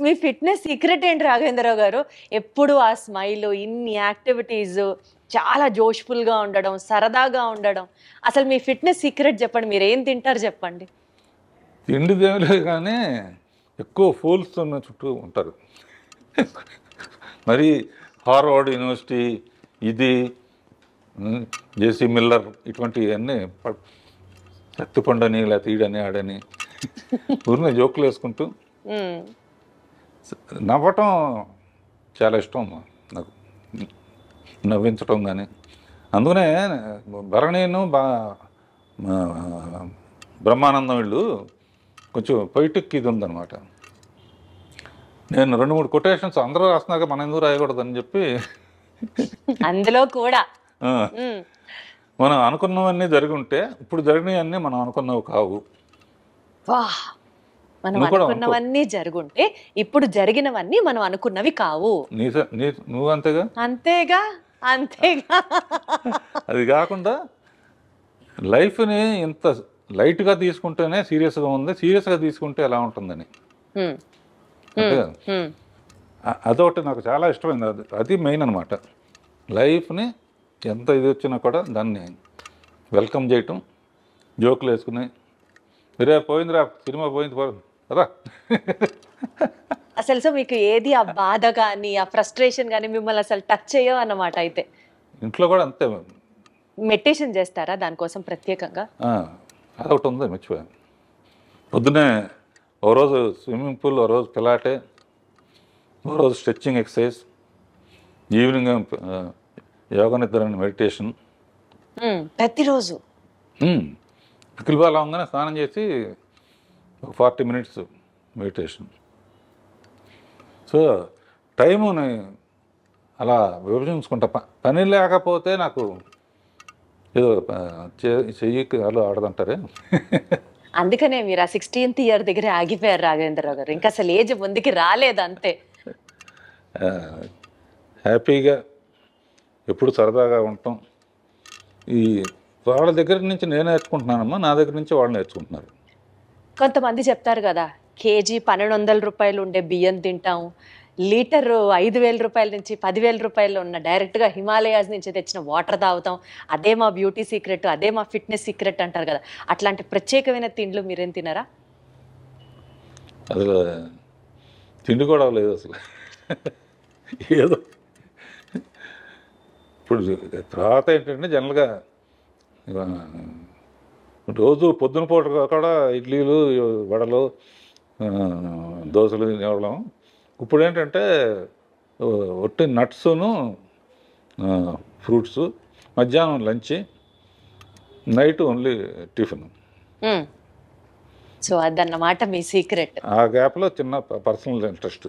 మీ fitness secret ఏంటి రాఘవేంద్రరావు గారు? ఎప్పుడు ఆ స్మైల్, ఇన్ని యాక్టివిటీస్, చాలా జోష్‌ఫుల్‌గా ఉండడం, సరదాగా ఉండడం. అసలు మీ ఫిట్నెస్ సీక్రెట్ చెప్పండి. మీరేం తింటారు చెప్పండి? తిండిదేం లేదు కానీ ఎక్కువ ఫూల్స్ ఉన్న చుట్టూ ఉంటారు. మరి హార్వర్డ్ యూనివర్సిటీ ఇది జేసీ మిల్లర్ ఇటువంటివన్నీ ఎత్తుపండని లేకపోతే ఈడని ఆడని ఊరినే జోకులు వేసుకుంటూ నవ్వటం చాలా ఇష్టం నాకు, నవ్వించటం కానీ. అందుకనే భరణీను బ్రహ్మానందం వీళ్ళు కొంచెం పొయిటిక్ ఇది ఉందన్నమాట. నేను 2-3 కొటేషన్స్ అందరూ రాస్తున్నాక మనం ఎందుకు రాయకూడదని చెప్పి అందులో కూడా మనం అనుకున్నవన్నీ జరిగి ఉంటే ఇప్పుడు జరిగినవన్నీ మనం అనుకున్నవి కావు. వాహ్! మనం అనుకున్నవన్నీ జరుగుంటే ఇప్పుడు జరిగినవన్నీ మనం అనుకున్నవి కావు. నువ్వు అంతేగా అంతేగా అంతేగా. అది కాకుండా లైఫ్ని ఇంత లైట్గా తీసుకుంటేనే సీరియస్గా ఉంది, సీరియస్గా తీసుకుంటే ఎలా ఉంటుందని. అంతే కదా, అదొకటి నాకు చాలా ఇష్టమైంది. అది మెయిన్ అనమాట. లైఫ్ని ఎంత ఇది వచ్చినా కూడా దాన్ని వెల్కమ్ చేయటం, జోకులు వేసుకుని రే పోయిందిరా సినిమా పోయింది కదా. అసలు సో మీకు ఏది ఆ బాధ కానీ ఆ ఫ్రస్ట్రేషన్ కానీ మిమ్మల్ని అసలు టచ్ చేయవు అన్నమాట. అయితే ఇంట్లో కూడా అంతే. మెడిటేషన్ చేస్తారా దానికోసం ప్రత్యేకంగా? అదొకటి ఉంది, మర్చిపోయాను. పొద్దునే ఓ రోజు స్విమ్మింగ్ పూల్, ఓ రోజు పిలాటే, ఓ రోజు స్ట్రెచ్చింగ్ ఎక్సర్సైజ్, ఈవినింగ్ యోగా నిద్ర మెడిటేషన్. ప్రతిరోజు పికిల్ అవగానే స్నానం చేసి ఒక 40 minutes మెడిటేషన్. సో టైముని అలా విభజించుకుంటా. పని లేకపోతే నాకు ఏదో చెయ్యి అలా ఆడదంటారే. అందుకనే మీరు ఆ 16th year దగ్గర ఆగిపోయారు రాఘవేంద్రరావు గారు. ఇంకా అసలు ఏజ్ ముందుకి రాలేదు అంతే. హ్యాపీగా ఎప్పుడు సరదాగా ఉంటాం. ఈ వాళ్ళ దగ్గర నుంచి నేను నేర్చుకుంటున్నానమ్మా, నా దగ్గర నుంచి వాళ్ళు నేర్చుకుంటున్నారు. కొంతమంది చెప్తారు కదా, కేజీ 1200 రూపాయలు ఉండే బియ్యం తింటాం, లీటర్ 5000 రూపాయల నుంచి 10,000 రూపాయలు ఉన్న డైరెక్ట్గా హిమాలయాస్ నుంచి తెచ్చిన వాటర్ తాగుతాం, అదే మా బ్యూటీ సీక్రెట్, అదే మా ఫిట్నెస్ సీక్రెట్ అంటారు కదా. అట్లాంటి ప్రత్యేకమైన తిండ్లు మీరేం తినరా? అసలు తిండి కూడా లేదు అసలు. ఏదో ఇప్పుడు తర్వాత ఏంటంటే జనరల్గా రోజు పొద్దున పూట కూడా ఇడ్లీలు, వడలు, దోశలు తినేవాళ్ళం. ఇప్పుడు ఏంటంటే ఒట్టి నట్స్ను ఫ్రూట్స్, మధ్యాహ్నం lunch, night only tiffin. So అదన్నమాట మీ సీక్రెట్. ఆ గ్యాప్లో చిన్న పర్సనల్ ఇంట్రెస్ట్.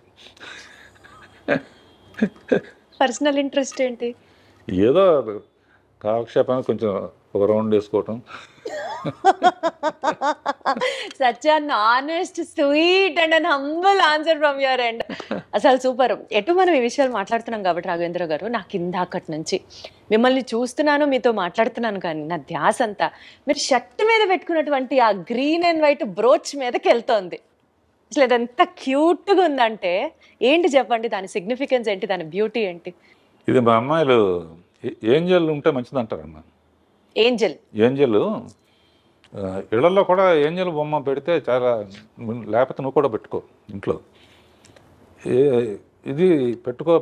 పర్సనల్ ఇంట్రెస్ట్ ఏంటి? ఏదో కాలక్షేపానికి కొంచెం ఒక రౌండ్ వేసుకోవటం. Such an honest, sweet and an humble answer from your end. అసలు సూపర్. ఎటు మనం ఈ విషయాలు మాట్లాడుతున్నాం కాబట్టి రాఘవేంద్ర గారు, నాకు ఇందాకటి నుంచి మిమ్మల్ని చూస్తున్నాను, మీతో మాట్లాడుతున్నాను, కానీ నా ధ్యాస అంతా మీరు షర్ట్ మీద పెట్టుకున్నటువంటి ఆ గ్రీన్ అండ్ వైట్ బ్రోచ్ మీదకి వెళ్తోంది. అసలు అది ఎంత క్యూట్గా ఉందంటే ఏంటి చెప్పండి, దాని సిగ్నిఫికెన్స్ ఏంటి, దాని బ్యూటీ ఏంటి? ఇది మా అమ్మాయిలు ఏంజల్ ఉంటే మంచిది అంటారమ్మా. ఏంజల్ ఇళ్లలో కూడా ఏంజల్ బొమ్మ పెడితే చాలా, లేకపోతే నువ్వు కూడా పెట్టుకో ఇంట్లో, ఇది పెట్టుకో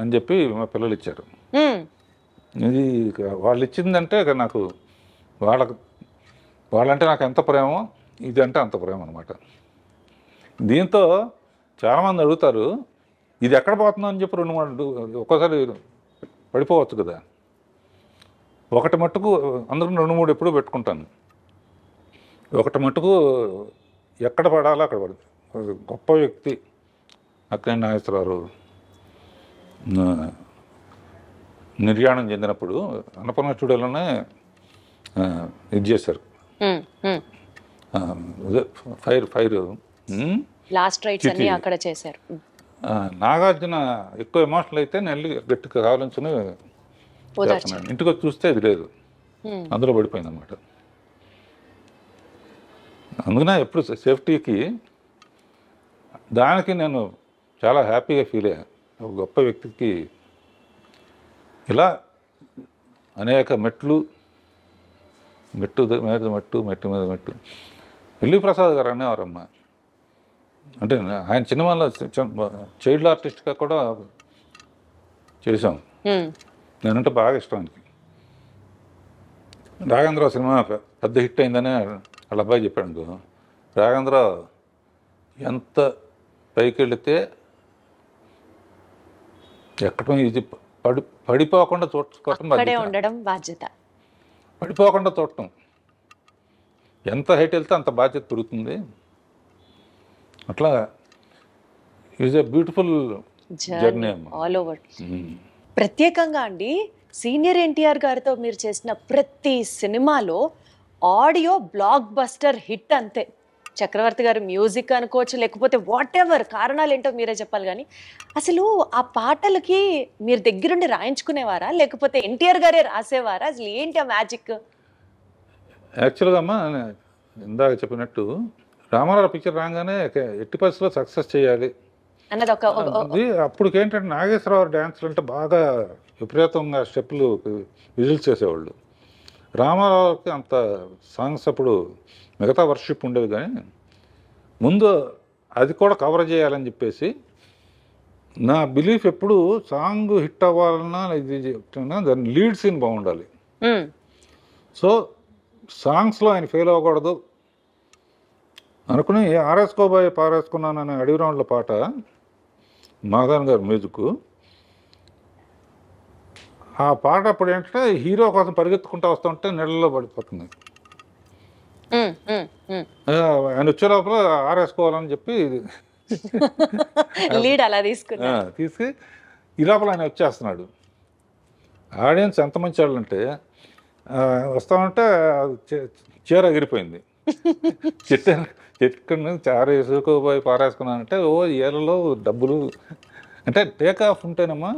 అని చెప్పి మా పిల్లలు ఇచ్చారు. ఇది వాళ్ళు ఇచ్చిందంటే నాకు వాళ్ళంటే నాకు ఎంత ప్రేమో, ఇది అంటే అంత ప్రేమ అనమాట. దీంతో చాలామంది అడుగుతారు, ఇది ఎక్కడ పోతుందో అని చెప్పి 2-3 ఒక్కోసారి పడిపోవచ్చు కదా. ఒకటి మట్టుకు అందరూ 2-3 ఎప్పుడూ పెట్టుకుంటాను. ఒకటి మట్టుకు ఎక్కడ పడాలో అక్కడ పడుతుంది. గొప్ప వ్యక్తి అక్కినేని నాగేశ్వరరావు నిర్యాణం చెందినప్పుడు అన్నపూర్ణ స్టూడియోలోనే ఇది చేశారు. ఫైర్ లాస్ట్ రైట్స్ అన్ని అక్కడ చేశారు. నాగార్జున ఎక్కువ ఎమోషనల్ అయితే నేను గట్టిగా కావాలని ఇంటికి వచ్చి చూస్తే ఇది లేదు, అందులో పడిపోయింది అనమాట. అందుకనే ఎప్పుడు సేఫ్టీకి దానికి నేను చాలా హ్యాపీగా ఫీల్ అయ్యాను. ఒక గొప్ప వ్యక్తికి ఇలా అనేక మెట్టు మీద మెట్టు మీద మెట్టు. ఎల్వి ప్రసాద్ గారు అనేవారమ్మా, అంటే ఆయన సినిమాలో చైల్డ్ ఆర్టిస్ట్గా కూడా చేశాం. నేనంటే బాగా ఇష్టం ఆయనకి. రాఘవేంద్ర సినిమా పెద్ద హిట్ అయిందని వాళ్ళ అబ్బాయి చెప్పాడు అనుకో, రాఘవేంద్ర ఎంత పైకి వెళితే ఎక్కడం ఇది పడిపోకుండా చూడటం అక్కడే ఉండడం బాధ్యత. పడిపోకుండా చూడటం, ఎంత హైట్ వెళ్తే అంత బాధ్యత పెరుగుతుంది. అట్లా ఈజ్ ఎ బ్యూటిఫుల్ జర్నీ అమ్మ. All over. ప్రత్యేకంగా అండి సీనియర్ ఎన్టీఆర్ గారితో మీరు చేసిన ప్రతి సినిమాలో ఆడియో బ్లాక్ బస్టర్ హిట్ అంతే. చక్రవర్తి గారు మ్యూజిక్ అనుకోవచ్చు, లేకపోతే వాట్ ఎవర్, కారణాలు ఏంటో మీరే చెప్పాలి. కానీ అసలు ఆ పాటలకి మీరు దగ్గరుండి రాయించుకునేవారా, లేకపోతే ఎన్టీఆర్ గారే రాసేవారా? అసలు ఏంటి ఆ మ్యాజిక్? యాక్చువల్గా అమ్మా, ఇందాక చెప్పినట్టు రామారావు పిక్చర్ రాగానే ఎట్టి పరిస్థితుల్లో సక్సెస్ చేయాలి అన్నది ఒక అప్పుడు ఏంటంటే నాగేశ్వరరావు డ్యాన్స్లు అంటే బాగా విపరీతంగా స్టెప్పులు విజిల్స్ చేసేవాళ్ళు. రామారావుకి అంత సాంగ్స్ అప్పుడు మిగతా వర్షిప్ ఉండేది, కానీ ముందు అది కూడా కవర్ చేయాలని చెప్పేసి నా బిలీఫ్ ఎప్పుడు సాంగ్ హిట్ అవ్వాలన్నా ఇది చెప్తున్నా దాని లీడ్ సీన్ బాగుండాలి. సో సాంగ్స్లో ఆయన ఫెయిల్ అవ్వకూడదు అనుకుని ఆరేసుకోబోయే పారేసుకున్నాను అనే అడవి రౌండ్ల పాట మాధవన్ గారు మ్యూజిక్. ఆ పాట అప్పుడు ఏంటంటే హీరో కోసం పరిగెత్తుకుంటూ వస్తుంటే నీళ్ళలో పడిపోతుంది. ఆయన వచ్చే లోపల ఆరేసుకోవాలని చెప్పి లీడ్ అలా తీసుకు ఈ లోపల ఆయన వచ్చేస్తున్నాడు. ఆడియన్స్ ఎంత మంచి వాళ్ళు అంటే వస్తామంటే చీర ఎగిరిపోయింది. చెట్టు నుంచి ఆరేసుకోబోయి పారేసుకున్నానంటే ఓ ఏళ్ళలో డబ్బులు అంటే టేక్ ఆఫ్ ఉంటేనమ్మా.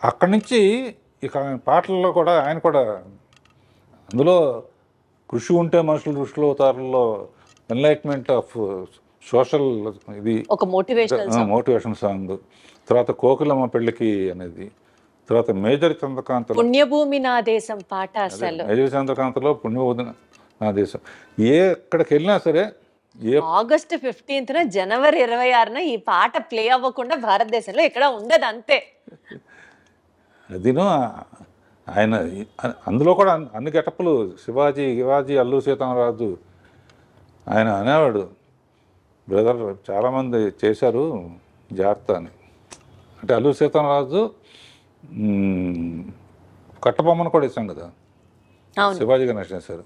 అక్కడి నుంచి ఇక పాటల్లో కూడా ఆయన కూడా అందులో కృషి ఉంటే మనుషులు ఋషులు అవుతారులో ఎన్లైట్మెంట్ ఆఫ్ సోషల్ ఇది ఒక మోటివేషన్ సాంగ్. తర్వాత కోకిలమ్మ పెళ్ళికి అనేది, తర్వాత మేజర్ చంద్రకాంత్ పుణ్యభూమి నా దేశం పాట. అసలు మేజర్ చంద్రకాంత్లో పుణ్యభూమి నా దేశం ఎక్కడికి వెళ్ళినా సరే ఆగస్టు 15న జనవరి 26న ఈ పాట ప్లే అవ్వకుండా భారతదేశంలో ఎక్కడ ఉండదు అంతే. అదిను ఆయన అందులో కూడా అన్ని గెటప్పులు శివాజీ అల్లు సీతారామరాజు ఆయన అనేవాడు, బ్రదర్ చాలామంది చేశారు జాగ్రత్త అని. అంటే అల్లు సీతారామరాజు కట్టబొమ్మను కూడా ఇచ్చాం కదా, శివాజీ గణేష్ చేశారు.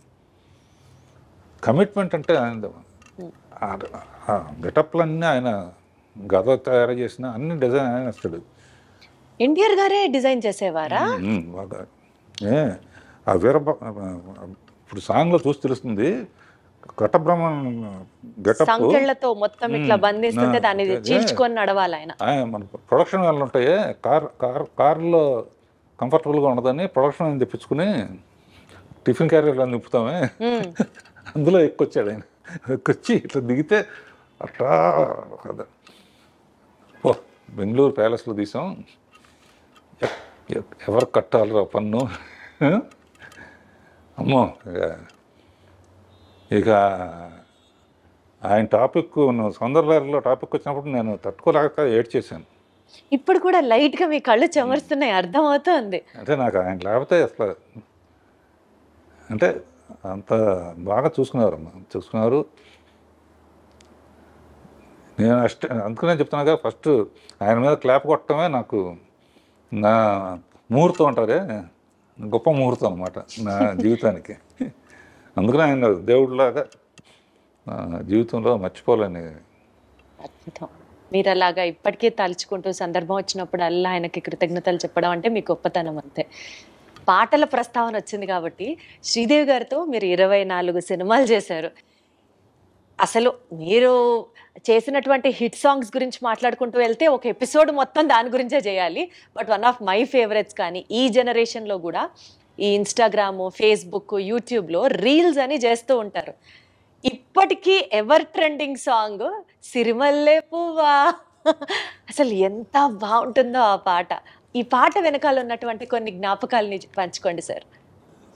కమిట్మెంట్ అంటే ఆయన గెటప్లన్నీ ఆయన గద తయారు చేసిన అన్ని డిజైన్ ఆయన వస్తాడు. ఎన్టీఆర్ గారే డిజైన్ చేసేవారా? బాగా ఆ ఇప్పుడు సాంగ్లో చూసి తెలుస్తుంది. కట్టబ్రహ్మన్ గెటప్ సంకెళ్ళతో మొత్తం ఇట్లా బంధిస్తుంటే దాన్ని చీల్చుకొని నడవాలి ఆయన. మన ప్రొడక్షన్ వాళ్ళు ఉంటాయి, కార్లో కంఫర్టబుల్గా ఉండదని ప్రొడక్షన్ తెప్పించుకుని టిఫిన్ క్యారియర్లో నింపుతామే, అందులో ఎక్కొచ్చాడు ఆయన. ఎక్కొచ్చి ఇట్లా దిగితే అట్లా బెంగళూరు ప్యాలెస్లో తీసాం, ఎవరు కట్టాలిరా పన్ను. అమ్మో ఇక ఆయన టాపిక్ సౌందర్యలో టాపిక్ వచ్చినప్పుడు నేను తట్టుకోలేక ఏడ్చేసాను. ఇప్పుడు కూడా లైట్గా మీ కళ్ళు చెమరుస్తున్నాయి, అర్థమవుతుంది. అంటే నాకు ఆయన లేకపోతే అసలు అంటే అంత బాగా చూసుకున్నారు. నేను అందుకనే చెప్తున్నాగా, ఫస్ట్ ఆయన మీద క్లాప్ కొట్టడమే నాకు నా ముహూర్తం అంటారే, గొప్ప ముహూర్తం అన్నమాట నా జీవితానికి. అందుకనే ఆయన దేవుడిలాగా జీవితంలో మర్చిపోలేని. అద్భుతం. మీరు అలాగా ఇప్పటికీ తలుచుకుంటూ సందర్భం వచ్చినప్పుడు అల్లా ఆయనకి కృతజ్ఞతలు చెప్పడం అంటే మీ గొప్పతనం అంతే. పాటల ప్రస్తావన వచ్చింది కాబట్టి శ్రీదేవి గారితో మీరు 24 సినిమాలు చేశారు. అసలు మీరు చేసినటువంటి హిట్ సాంగ్స్ గురించి మాట్లాడుకుంటూ వెళ్తే ఒక ఎపిసోడ్ మొత్తం దాని గురించే చేయాలి. But one of my favourites కానీ ఈ జనరేషన్లో కూడా ఈ ఇన్స్టాగ్రాము, ఫేస్బుక్, యూట్యూబ్లో రీల్స్ అని చేస్తూ ఉంటారు. ఇప్పటికీ ఎవర్ ట్రెండింగ్ సాంగ్ సిరిమల్లె పువ్వా. అసలు ఎంత బాగుంటుందో ఆ పాట. ఈ పాట వెనకాల ఉన్నటువంటి కొన్ని జ్ఞాపకాలని పంచుకోండి సార్.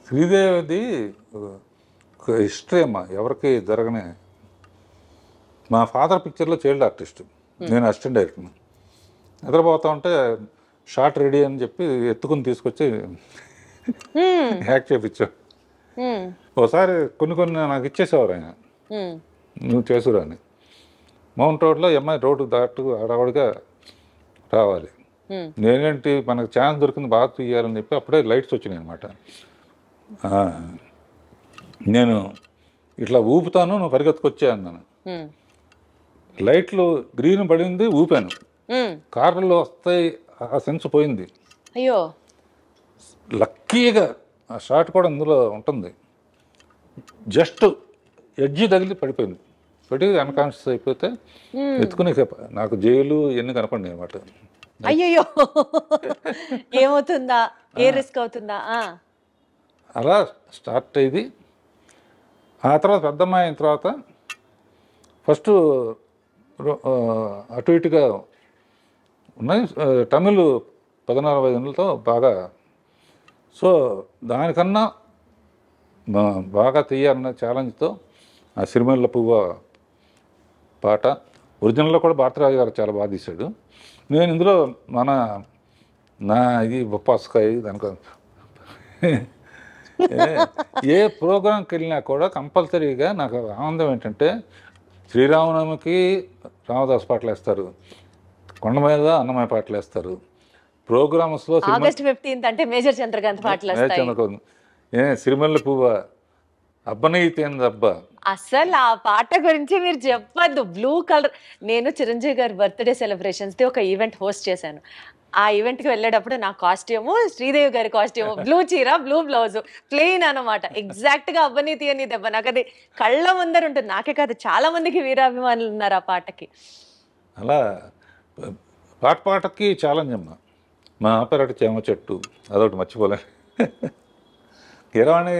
శ్రీదేవిది ఒక హిస్టరీ అమ్మా, ఎవరికి జరగనే. మా ఫాదర్ పిక్చర్లో చైల్డ్ ఆర్టిస్ట్, నేను అసిస్టెంట్ డైరెక్టర్. నిద్రపోతా ఉంటే షార్ట్ రెడీ అని చెప్పి ఎత్తుకుని తీసుకొచ్చి యాక్ట్ చేయించాడు. ఒకసారి కొన్ని నాకు ఇచ్చేసేవారు ఆయన, నువ్వు చేసురా అని. మౌంట్ రోడ్లో అమ్మాయి రోడ్డు దాటు హడావుడిగా రావాలి. నేనేంటి మనకు ఛాన్స్ దొరికింది బాగా తీయాలని చెప్పి అప్పుడే లైట్స్ వచ్చినాయి అనమాట. నేను ఇట్లా ఊపుతాను, నువ్వు పరిగెత్తుకొచ్చా అన్నాను. లైట్లు గ్రీన్ పడింది, ఊపాను. కార్లు వస్తాయి, ఆ సెన్స్ పోయింది. అయ్యో, లక్కీగా ఆ షాట్ కూడా అందులో ఉంటుంది. జస్ట్ ఎడ్జి తగిలి పడిపోయింది. పడి అన్కాన్షియస్ అయిపోతే ఎత్తుకుని నాకు జైలు ఇవన్నీ కనపడినాయి అనమాట. అయ్యో, ఏమవుతుందా, ఏ రిస్క్ అవుతుందా. అలా స్టార్ట్ అయ్యింది. ఆ తర్వాత పెద్దమ్మాయి అయిన తర్వాత ఫస్ట్ అటు ఇటుగా ఉన్నాయి. తమిళ్ 14-15 బాగా. సో దానికన్నా బాగా తీయాలన్న ఛాలెంజ్తో ఆ సిరిమల్ల పువ్వ పాట ఒరిజినల్లో కూడా భారతరాజు గారు చాలా బాగా తీశాడు. నేను ఇందులో నా ఇది బొప్పాస్కాయ దానికో ఏ ప్రోగ్రాంకి వెళ్ళినా కూడా కంపల్సరీగా నాకు ఆనందం ఏంటంటే శ్రీరామనవమికి రామదాస్ పాటలు వేస్తారు, కొండ మీద అన్నమయ్య పాటలు వేస్తారు. ప్రోగ్రామ్స్లో ఆగస్ట్ 15 అంటే మేజర్ చంద్రకాంత్ పాటలు వస్తాయి. సిరిమల్ల పువ్వ అబ్బనైతేందబ్బా. అసలు ఆ పాట గురించి మీరు చెప్పద్దు. బ్లూ కలర్, నేను చిరంజీవి గారి బర్త్డే సెలబ్రేషన్స్ది ఒక ఈవెంట్ హోస్ట్ చేశాను. ఆ ఈవెంట్కి వెళ్ళేటప్పుడు నా కాస్ట్యూము శ్రీదేవి గారి కాస్ట్యూము, బ్లూ చీర, బ్లూ బ్లౌజ్, ప్లెయిన్ అనమాట. ఎగ్జాక్ట్గా అబ్బనీతి అని దెబ్బ నాకు అది కళ్ళ ముందర ఉంటుంది. నాకే కాదు, చాలా మందికి వీరాభిమానులు ఉన్నారు ఆ పాటకి. అలా పాటకి ఛాలెంజ్ అమ్మా. మా ఆపరేట చేమ చెట్టు అదొకటి మర్చిపోలే. కిరవాణి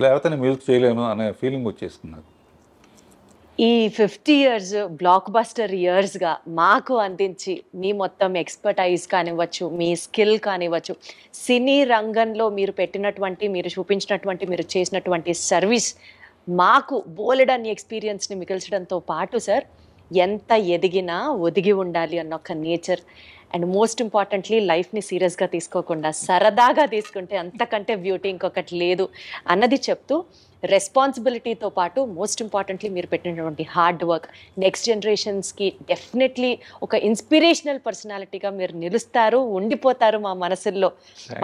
లేకపోతే నేను మ్యూజిక్ చేయలేను అనే ఫీలింగ్ వచ్చేసింది నాకు. ఈ 50 years బ్లాక్ బస్టర్ ఇయర్స్గా మాకు అందించి మీ మొత్తం ఎక్స్పర్టైజ్ కానివ్వచ్చు, మీ స్కిల్ కానివ్వచ్చు, సినీ రంగంలో మీరు పెట్టినటువంటి, మీరు చూపించినటువంటి, మీరు చేసినటువంటి సర్వీస్ మాకు బోలెడన్ని ఎక్స్పీరియన్స్ని మిగిల్చడంతో పాటు సార్, ఎంత ఎదిగినా ఒదిగి ఉండాలి అన్న ఒక నేచర్, అండ్ మోస్ట్ ఇంపార్టెంట్లీ లైఫ్ని సీరియస్గా తీసుకోకుండా సరదాగా తీసుకుంటే అంతకంటే బ్యూటీ ఇంకొకటి లేదు అన్నది చెప్తూ, రెస్పాన్సిబిలిటీతో పాటు మోస్ట్ ఇంపార్టెంట్లీ మీరు పెట్టినటువంటి హార్డ్ వర్క్ నెక్స్ట్ జనరేషన్స్కి డెఫినెట్లీ ఒక ఇన్స్పిరేషనల్ పర్సనాలిటీగా మీరు నిలుస్తారు, ఉండిపోతారు మా మనసుల్లో.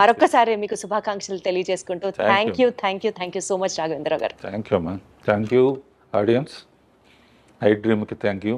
మరొకసారి మీకు శుభాకాంక్షలు తెలియజేసుకుంటూ thank you so much Raghavendra గారు. థ్యాంక్ యూ అమ్మా. Thank you audience. ఐ డ్రీమ్కి థ్యాంక్ యూ.